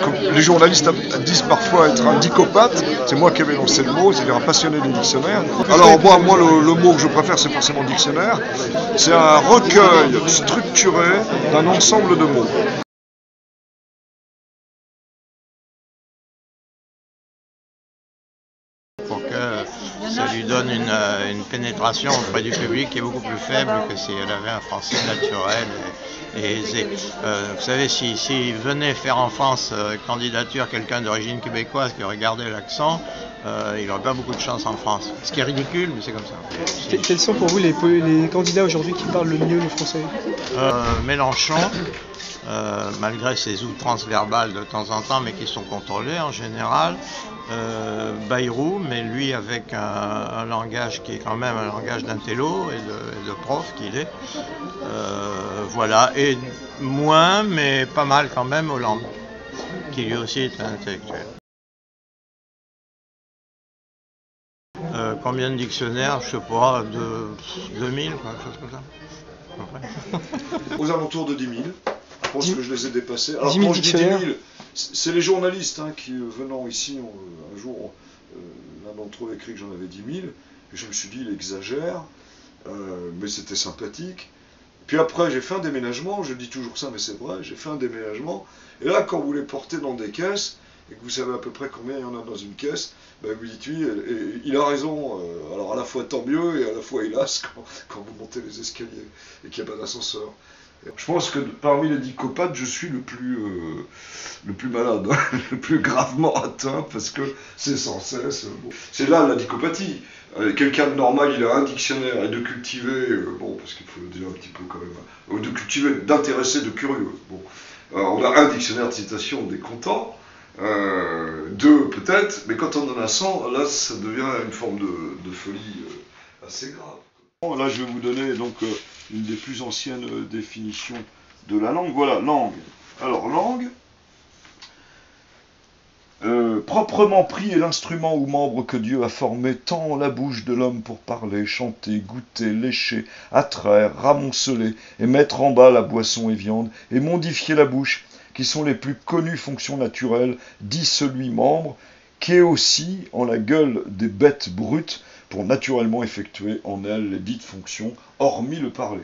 comme les journalistes disent parfois être un dicopathe, c'est moi qui avais lancé le mot, c'est-à-dire un passionné des dictionnaires. Alors moi le mot que je préfère, c'est forcément dictionnaire. C'est un recueil structuré d'un ensemble de mots. Pour que ça lui donne une pénétration auprès du public qui est beaucoup plus faible que si elle avait un français naturel et aisé. Vous savez, si venait faire en France candidature quelqu'un d'origine québécoise qui regardait l'accent, il n'aurait pas beaucoup de chance en France. Ce qui est ridicule, mais c'est comme ça. Quels sont pour vous les candidats aujourd'hui qui parlent le mieux le français? Mélenchon, malgré ses outrances verbales de temps en temps, mais qui sont contrôlées en général. Bayrou, mais lui avec un langage qui est quand même un langage d'intello et de prof qu'il est. Voilà, et moins, mais pas mal quand même, Hollande, qui lui aussi est un intellectuel. Combien de dictionnaires? Je sais pas, 2000, quelque chose comme ça. Aux alentours de 10 000. Je pense que je les ai dépassés. Alors quand je dis 10 000, c'est les journalistes qui, venant ici, un jour, l'un d'entre eux a écrit que j'en avais 10 000. Et je me suis dit, il exagère, mais c'était sympathique. Puis après, j'ai fait un déménagement, je dis toujours ça, mais c'est vrai, j'ai fait un déménagement. Et là, quand vous les portez dans des caisses, et que vous savez à peu près combien il y en a dans une caisse, vous dites oui, et il a raison. Alors à la fois tant mieux, et à la fois hélas, quand vous montez les escaliers, et qu'il n'y a pas d'ascenseur. Je pense que parmi les dicopathes, je suis le plus malade, le plus gravement atteint, parce que c'est sans cesse. C'est là la dicopathie. Quelqu'un de normal, il a un dictionnaire, et de cultivé, parce qu'il faut le dire un petit peu quand même, de cultivé, d'intéressé, de curieux. On a un dictionnaire de citation, on est content, deux peut-être, mais quand on en a 100, là ça devient une forme de folie assez grave. Là, je vais vous donner donc une des plus anciennes définitions de la langue. Voilà, langue. Alors, langue, proprement pris est l'instrument ou membre que Dieu a formé tant la bouche de l'homme pour parler, chanter, goûter, lécher, attraire, ramonceler et mettre en bas la boisson et viande et modifier la bouche, qui sont les plus connues fonctions naturelles, dit celui membre, qui est aussi en la gueule des bêtes brutes, pour naturellement effectuer en elles les dites fonctions, hormis le parler.